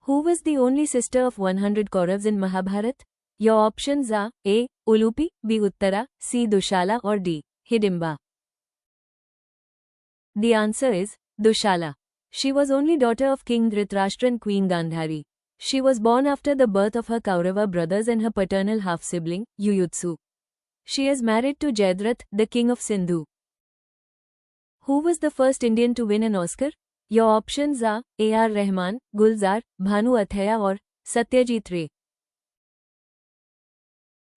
Who was the only sister of 100 Kauravas in Mahabharat? Your options are A. Ulupi, B. Uttara, C. Dushala or D. Hidimba. The answer is Dushala. She was only daughter of King Dhritarashtra and Queen Gandhari. She was born after the birth of her Kaurava brothers and her paternal half-sibling, Yuyutsu. She is married to Jayadratha, the king of Sindhu. Who was the first Indian to win an Oscar? Your options are A.R. Rahman, Gulzar, Bhanu Athaya or Satyajit Ray.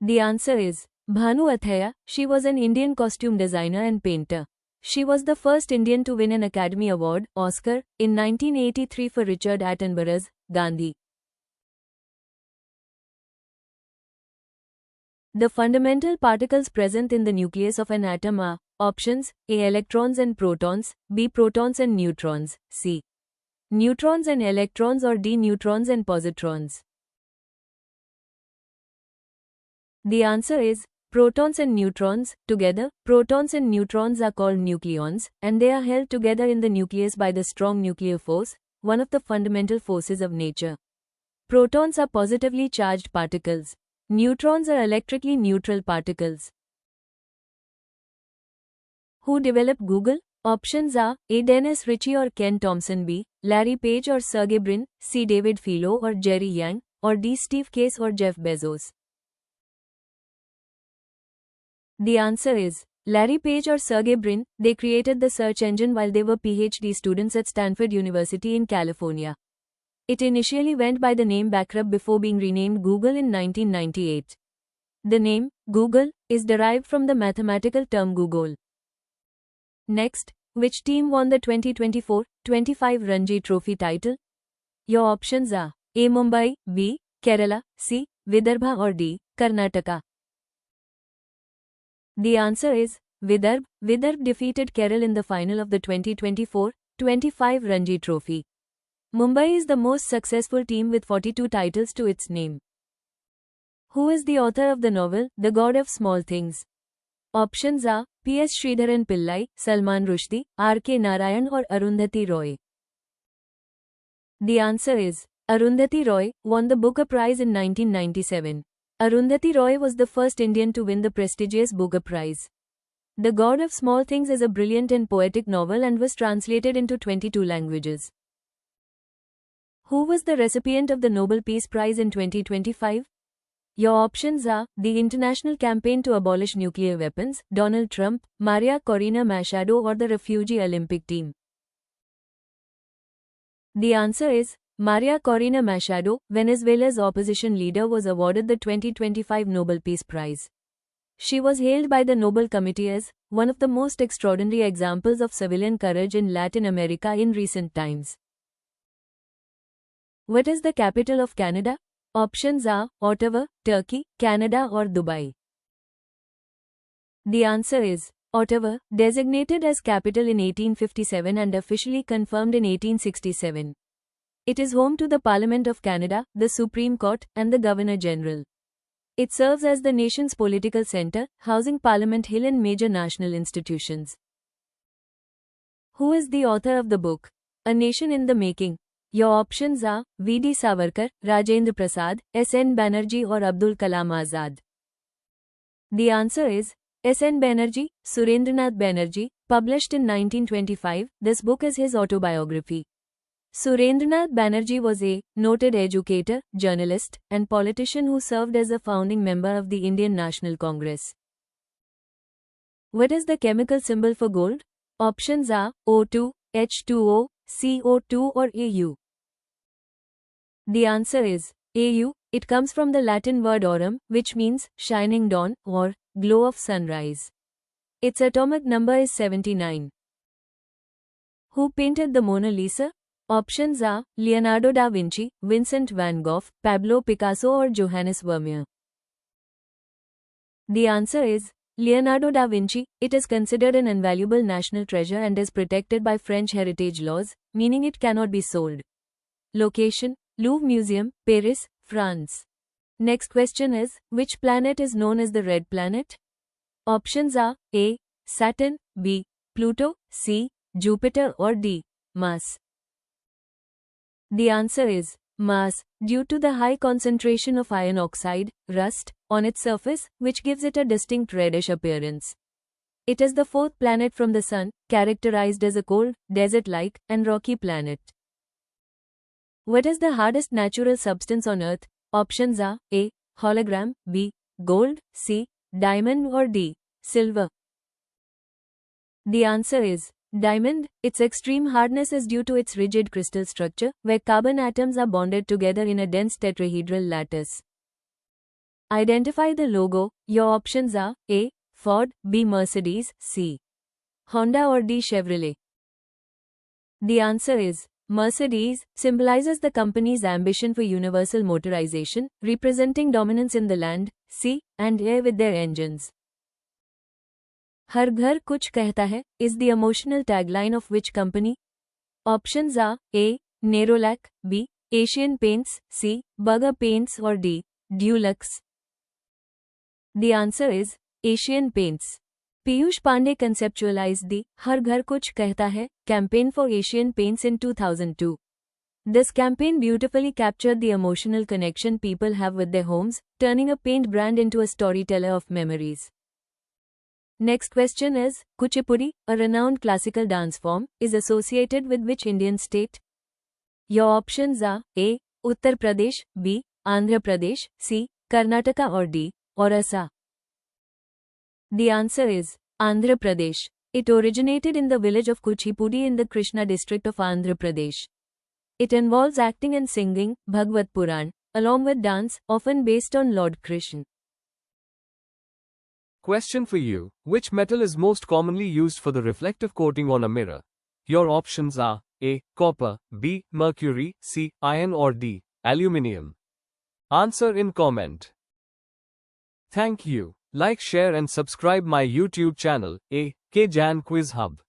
The answer is Bhanu Athaya. She was an Indian costume designer and painter. She was the first Indian to win an Academy Award, Oscar, in 1983 for Richard Attenborough's Gandhi. The fundamental particles present in the nucleus of an atom are options A. Electrons and protons, B. Protons and neutrons, C. Neutrons and electrons or D. Neutrons and positrons. The answer is protons and neutrons. Together, protons and neutrons are called nucleons, and they are held together in the nucleus by the strong nuclear force, one of the fundamental forces of nature. Protons are positively charged particles. Neutrons are electrically neutral particles. Who developed Google? Options are A. Dennis Ritchie or Ken Thompson, B. Larry Page or Sergey Brin, C. David Filo or Jerry Yang, or D. Steve Case or Jeff Bezos. The answer is Larry Page or Sergey Brin. They created the search engine while they were PhD students at Stanford University in California. It initially went by the name Backrub before being renamed Google in 1998. The name, Google, is derived from the mathematical term Googol. Next, which team won the 2024-25 Ranji Trophy title? Your options are A. Mumbai, B. Kerala, C. Vidarbha or D. Karnataka. The answer is Vidarbha. Vidarbha defeated Kerala in the final of the 2024-25 Ranji Trophy. Mumbai is the most successful team with 42 titles to its name. Who is the author of the novel, The God of Small Things? Options are P.S. Sridharan Pillai, Salman Rushdie, R.K. Narayan or Arundhati Roy. The answer is Arundhati Roy, won the Booker Prize in 1997. Arundhati Roy was the first Indian to win the prestigious Booker Prize. The God of Small Things is a brilliant and poetic novel and was translated into 22 languages. Who was the recipient of the Nobel Peace Prize in 2025? Your options are the International Campaign to Abolish Nuclear Weapons, Donald Trump, Maria Corina Machado or the Refugee Olympic Team. The answer is Maria Corina Machado. Venezuela's opposition leader was awarded the 2025 Nobel Peace Prize. She was hailed by the Nobel Committee as one of the most extraordinary examples of civilian courage in Latin America in recent times. What is the capital of Canada? Options are Ottawa, Turkey, Canada or Dubai. The answer is Ottawa, designated as capital in 1857 and officially confirmed in 1867. It is home to the Parliament of Canada, the Supreme Court, and the Governor-General. It serves as the nation's political centre, housing Parliament Hill and major national institutions. Who is the author of the book, A Nation in the Making? Your options are V.D. Savarkar, Rajendra Prasad, S.N. Banerjee or Abdul Kalam Azad. The answer is S.N. Banerjee. Surendranath Banerjee, published in 1925, this book is his autobiography. Surendranath Banerjee was a noted educator, journalist, and politician who served as a founding member of the Indian National Congress. What is the chemical symbol for gold? Options are O2, H2O, CO2 or AU. The answer is AU. It comes from the Latin word aurum, which means shining dawn or glow of sunrise. Its atomic number is 79. Who painted the Mona Lisa? Options are Leonardo da Vinci, Vincent van Gogh, Pablo Picasso or Johannes Vermeer. The answer is Leonardo da Vinci. It is considered an invaluable national treasure and is protected by French heritage laws, meaning it cannot be sold. Location: Louvre Museum, Paris, France. Next question is, which planet is known as the Red Planet? Options are A. Saturn, B. Pluto, C. Jupiter or D. Mars. The answer is Mass, due to the high concentration of iron oxide, rust, on its surface, which gives it a distinct reddish appearance. It is the fourth planet from the Sun, characterized as a cold, desert-like, and rocky planet. What is the hardest natural substance on Earth? Options are A. Hologram, B. Gold, C. Diamond, or D. Silver. The answer is diamond. Its extreme hardness is due to its rigid crystal structure, where carbon atoms are bonded together in a dense tetrahedral lattice. Identify the logo. Your options are A. Ford, B. Mercedes, C. Honda, or D. Chevrolet. The answer is Mercedes, symbolizes the company's ambition for universal motorization, representing dominance in the land, sea, and air with their engines. हर घर कुछ कहता है is the emotional tagline of which company? Options are A. Nerolac, B. Asian Paints, C. Burger Paints, or D. Dulux. The answer is Asian Paints. Piyush Pandey conceptualized the हर घर कुछ कहता है campaign for Asian Paints in 2002. This campaign beautifully captured the emotional connection people have with their homes, turning a paint brand into a storyteller of memories. Next question is, Kuchipudi, a renowned classical dance form, is associated with which Indian state? Your options are A. Uttar Pradesh, B. Andhra Pradesh, C. Karnataka, or D. Orissa. The answer is Andhra Pradesh. It originated in the village of Kuchipudi in the Krishna district of Andhra Pradesh. It involves acting and singing Bhagavad Puran, along with dance, often based on Lord Krishna. Question for you. Which metal is most commonly used for the reflective coating on a mirror? Your options are A. Copper, B. Mercury, C. Iron, or D. Aluminium. Answer in comment. Thank you. Like, share and subscribe my YouTube channel, A. K Jan Quiz Hub.